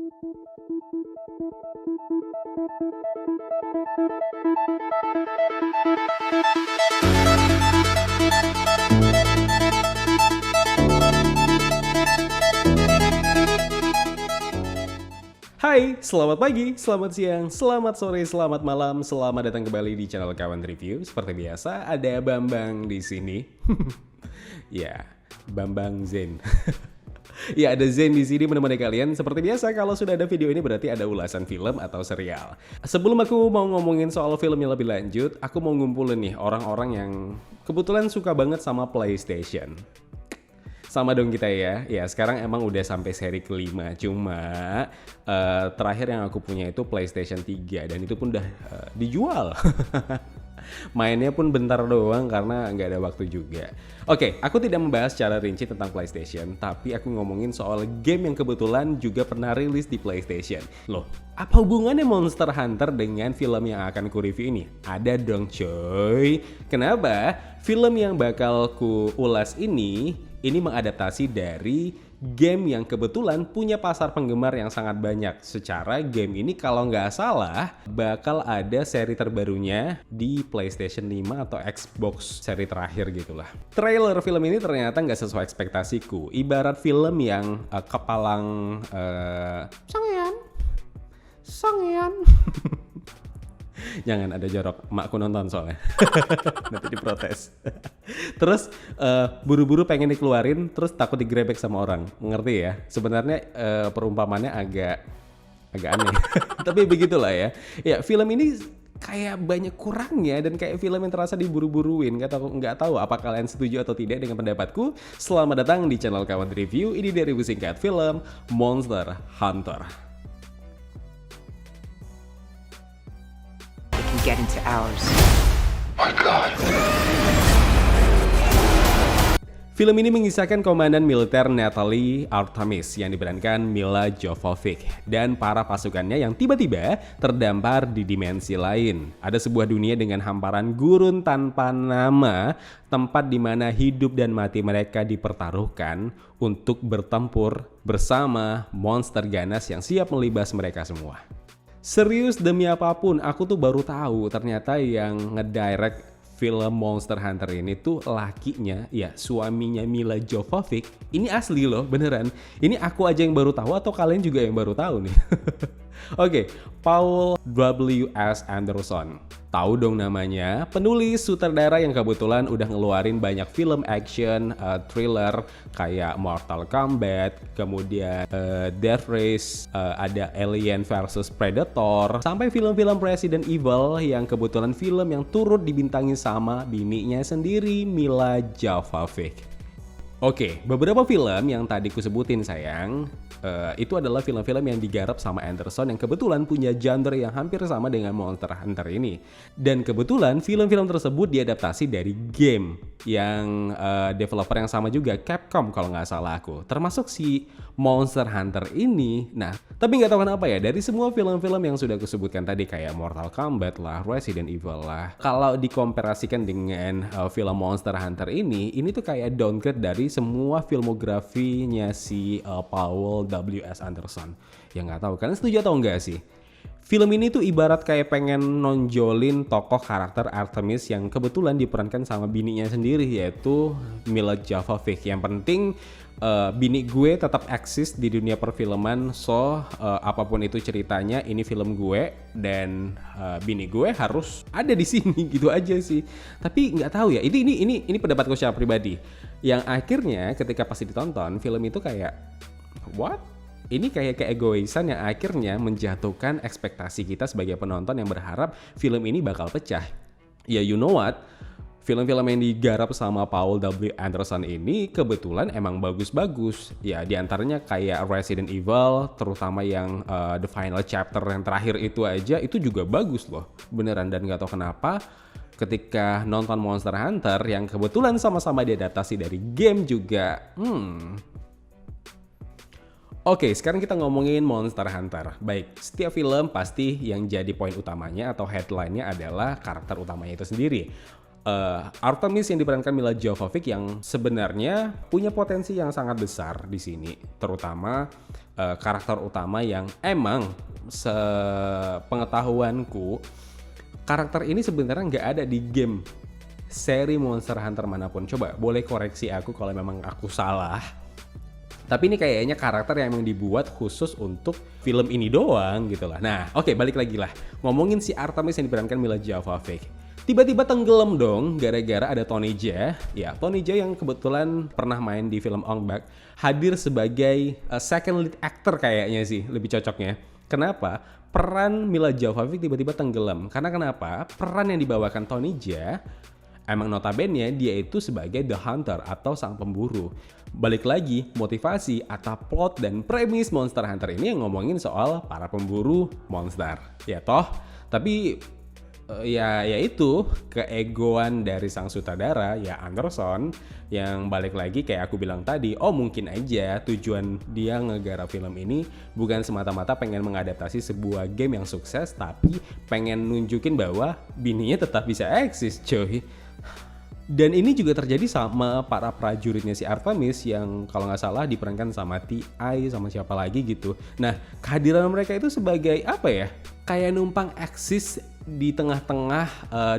Hai, selamat pagi, selamat siang, selamat sore, selamat malam, selamat datang kembali di channel Kawan Review. Seperti biasa, ada Bambang di sini. Ya, Bambang Zen. Ya, ada Zen di sini menemani kalian. Seperti biasa, kalau sudah ada video ini berarti ada ulasan film atau serial. Sebelum aku mau ngomongin soal filmnya lebih lanjut, aku mau ngumpulin nih orang-orang yang kebetulan suka banget sama PlayStation. Sama dong kita ya. Ya sekarang emang udah sampai seri kelima. Cuma terakhir yang aku punya itu PlayStation 3 dan itu pun udah dijual. Mainnya pun bentar doang karena nggak ada waktu juga. Oke, aku tidak membahas secara rinci tentang PlayStation, tapi aku ngomongin soal game yang kebetulan juga pernah rilis di PlayStation. Loh, apa hubungannya Monster Hunter dengan film yang akan ku review ini? Ada dong coy. Kenapa? Film yang bakal ku ulas ini mengadaptasi dari game yang kebetulan punya pasar penggemar yang sangat banyak. Secara game ini kalau nggak salah bakal ada seri terbarunya di PlayStation 5 atau Xbox seri terakhir gitulah. Trailer film ini ternyata nggak sesuai ekspektasiku. Ibarat film yang kepalang Sangyeon. Jangan ada jorok, makku nonton soalnya. Nanti diprotes. Terus buru-buru pengen dikeluarin, terus takut digrebek sama orang. Ngerti ya? Sebenarnya perumpamannya agak aneh. Tapi begitulah ya. Ya, film ini kayak banyak kurangnya dan kayak film yang terasa diburu-buruin. Nggak tahu apa kalian setuju atau tidak dengan pendapatku. Selamat datang di channel Kawan Review. Ini dari review singkat film Monster Hunter. Get into ours. My God. Film ini mengisahkan komandan militer Natalie Artemis yang diperankan Milla Jovovich dan para pasukannya yang tiba-tiba terdampar di dimensi lain. Ada sebuah dunia dengan hamparan gurun tanpa nama, tempat di mana hidup dan mati mereka dipertaruhkan untuk bertempur bersama monster ganas yang siap melibas mereka semua. Serius demi apapun, aku tuh baru tahu ternyata yang ngedirect film Monster Hunter ini tuh lakinya, ya suaminya Milla Jovovich. Ini asli loh, beneran. Ini aku aja yang baru tahu atau kalian juga yang baru tahu nih? Oke, Paul W.S. Anderson. Tahu dong namanya, penulis sutradara yang kebetulan udah ngeluarin banyak film action, thriller kayak Mortal Kombat, kemudian Death Race, ada Alien vs Predator, sampai film-film Resident Evil yang kebetulan film yang turut dibintangi sama bininya sendiri, Milla Jovovich. Oke, beberapa film yang tadi ku sebutin sayang, itu adalah film-film yang digarap sama Anderson yang kebetulan punya genre yang hampir sama dengan Monster Hunter ini. Dan kebetulan film-film tersebut diadaptasi dari game yang developer yang sama juga, Capcom kalau nggak salah aku. Termasuk si Monster Hunter ini. Nah, tapi nggak tahu kenapa ya, dari semua film-film yang sudah aku sebutkan tadi kayak Mortal Kombat lah, Resident Evil lah, kalau dikomparasikan dengan film Monster Hunter ini tuh kayak downgrade dari semua filmografinya si Paul W.S. Anderson. Ya nggak tahu, kalian setuju atau enggak sih? Film ini tuh ibarat kayak pengen nonjolin tokoh karakter Artemis yang kebetulan diperankan sama bininya sendiri, yaitu Milla Jovovich. Yang penting bini gue tetap eksis di dunia perfilman, so apapun itu ceritanya, ini film gue dan bini gue harus ada di sini gitu aja sih. Tapi nggak tahu ya, ini pendapatku secara pribadi. Yang akhirnya ketika pasti ditonton film itu kayak what? Ini kayak keegoisan yang akhirnya menjatuhkan ekspektasi kita sebagai penonton yang berharap film ini bakal pecah. Ya you know what? Film-film yang digarap sama Paul W. Anderson ini kebetulan emang bagus-bagus. Ya diantaranya kayak Resident Evil, terutama yang The Final Chapter yang terakhir itu aja, itu juga bagus loh. Beneran, dan gak tahu kenapa ketika nonton Monster Hunter yang kebetulan sama-sama diadaptasi dari game juga, Oke, sekarang kita ngomongin Monster Hunter. Baik, setiap film pasti yang jadi poin utamanya atau headline-nya adalah karakter utamanya itu sendiri. Artemis yang diperankan Milla Jovovich yang sebenarnya punya potensi yang sangat besar di sini, terutama karakter utama yang emang sepengetahuanku karakter ini sebenarnya nggak ada di game seri Monster Hunter manapun. Coba boleh koreksi aku kalau memang aku salah. Tapi ini kayaknya karakter yang emang dibuat khusus untuk film ini doang gitu lah. Nah, oke, balik lagi lah. Ngomongin si Artemis yang diperankan Mila Jovovich. Tiba-tiba tenggelam dong gara-gara ada Tony Jaa. Ya, Tony Jaa yang kebetulan pernah main di film Ong Bak hadir sebagai second lead actor kayaknya sih, lebih cocoknya. Kenapa? Peran Mila Jovovich tiba-tiba tenggelam. Karena kenapa? Peran yang dibawakan Tony Jaa emang notabene dia itu sebagai The Hunter atau sang pemburu. Balik lagi, motivasi atau plot dan premis Monster Hunter ini yang ngomongin soal para pemburu monster. Ya toh, tapi ya itu keegoan dari sang sutradara ya Anderson yang balik lagi kayak aku bilang tadi, mungkin aja tujuan dia ngegarap film ini bukan semata-mata pengen mengadaptasi sebuah game yang sukses, tapi pengen nunjukin bahwa bininya tetap bisa eksis coy. Dan ini juga terjadi sama para prajuritnya si Artemis yang kalau nggak salah diperankan sama T.I. sama siapa lagi gitu. Nah, kehadiran mereka itu sebagai apa ya? Kayak numpang eksis di tengah-tengah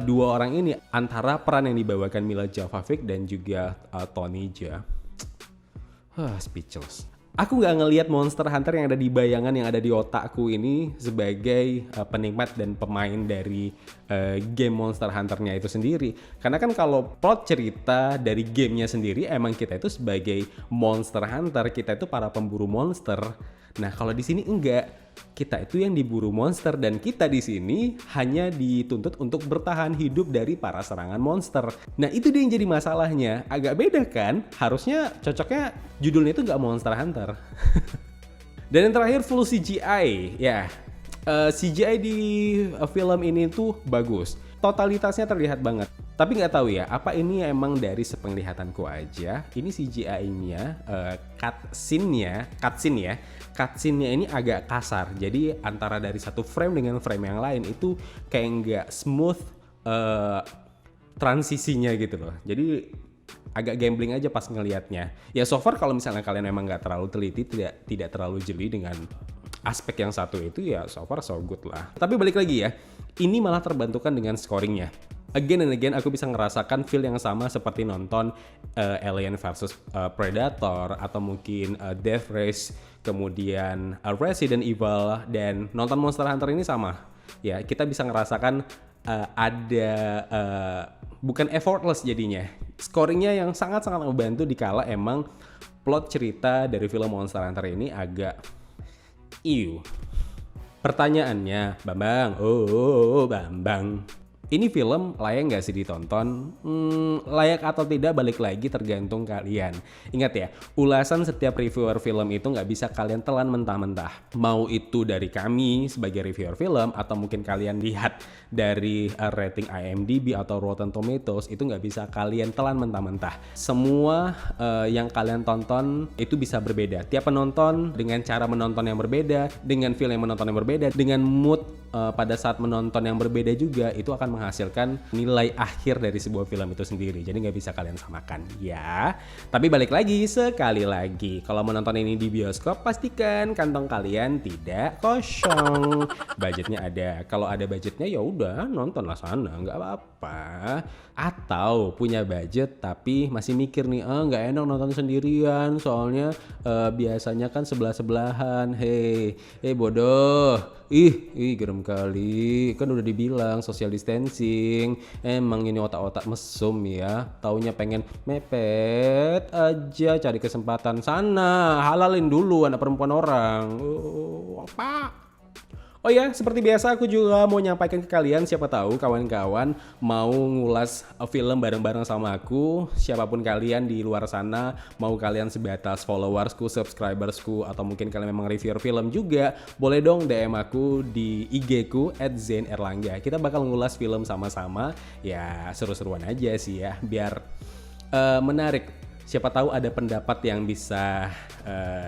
dua orang ini antara peran yang dibawakan Mila Jovovich dan juga Tony Jaa. Speechless. Aku nggak ngelihat Monster Hunter yang ada di bayangan yang ada di otakku ini sebagai penikmat dan pemain dari game Monster Hunter-nya itu sendiri. Karena kan kalau plot cerita dari gamenya sendiri emang kita itu sebagai Monster Hunter, kita itu para pemburu monster. Nah kalau di sini enggak, kita itu yang diburu monster dan kita di sini hanya dituntut untuk bertahan hidup dari para serangan monster. Nah itu dia yang jadi masalahnya, agak beda kan? Harusnya cocoknya judulnya itu nggak Monster Hunter. Dan yang terakhir full CGI, ya CGI di film ini tuh bagus. Totalitasnya terlihat banget. Tapi nggak tahu ya, apa ini emang dari sepenglihatanku aja. Ini CGI-nya, cutscene-nya ini agak kasar. Jadi antara dari satu frame dengan frame yang lain itu kayak nggak smooth transisinya gitu loh. Jadi agak gambling aja pas ngelihatnya. Ya so far kalau misalnya kalian emang nggak terlalu teliti, tidak terlalu jeli dengan aspek yang satu itu ya so far so good lah. Tapi balik lagi ya, ini malah terbantukan dengan scoringnya. Again and again aku bisa ngerasakan feel yang sama seperti nonton Alien vs Predator atau mungkin Death Race, kemudian Resident Evil, dan nonton Monster Hunter ini sama. Ya kita bisa ngerasakan ada bukan effortless jadinya. Scoringnya yang sangat-sangat membantu dikala emang plot cerita dari film Monster Hunter ini agak Pertanyaannya, Bambang, Bambang, ini film layak nggak sih ditonton? Layak atau tidak balik lagi tergantung kalian. Ingat ya, ulasan setiap reviewer film itu nggak bisa kalian telan mentah-mentah. Mau itu dari kami sebagai reviewer film atau mungkin kalian lihat dari rating IMDb atau Rotten Tomatoes, itu nggak bisa kalian telan mentah-mentah. Semua yang kalian tonton itu bisa berbeda. Tiap penonton dengan cara menonton yang berbeda, dengan feel yang menonton yang berbeda, dengan mood pada saat menonton yang berbeda juga, itu akan menghasilkan nilai akhir dari sebuah film itu sendiri. Jadi nggak bisa kalian samakan ya. Tapi balik lagi, sekali lagi, kalau menonton ini di bioskop pastikan kantong kalian tidak kosong. Budgetnya ada. Kalau ada budgetnya ya udah nontonlah sana, nggak apa-apa. Atau punya budget tapi masih mikir nih, nggak enak nonton sendirian soalnya biasanya kan sebelah-sebelahan. Hei bodoh. Ih gerem kali, kan udah dibilang social distancing. Emang ini otak-otak mesum ya, taunya pengen mepet aja cari kesempatan. Sana halalin dulu anak perempuan orang. Apa? Oh ya, seperti biasa aku juga mau nyampaikan ke kalian, siapa tahu kawan-kawan mau ngulas film bareng-bareng sama aku. Siapapun kalian di luar sana, mau kalian sebatas followersku, subscribersku, atau mungkin kalian memang reviewer film juga, boleh dong DM aku di IG ku @zain_erlangga. Kita bakal ngulas film sama-sama, ya seru-seruan aja sih ya, biar menarik. Siapa tahu ada pendapat yang bisa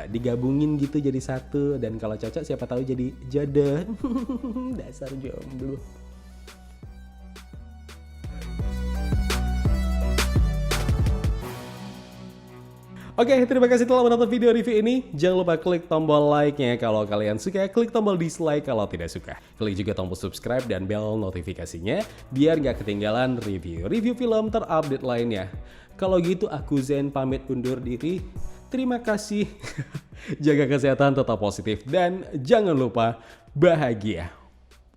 digabungin gitu jadi satu, dan kalau cocok siapa tahu jadi jodoh. Dasar jomblo. Oke, terima kasih telah menonton video review ini. Jangan lupa klik tombol like-nya kalau kalian suka, klik tombol dislike kalau tidak suka. Klik juga tombol subscribe dan bell notifikasinya biar nggak ketinggalan review film terupdate lainnya. Kalau gitu aku Zen pamit undur diri. Terima kasih. Jaga kesehatan, tetap positif, dan jangan lupa bahagia.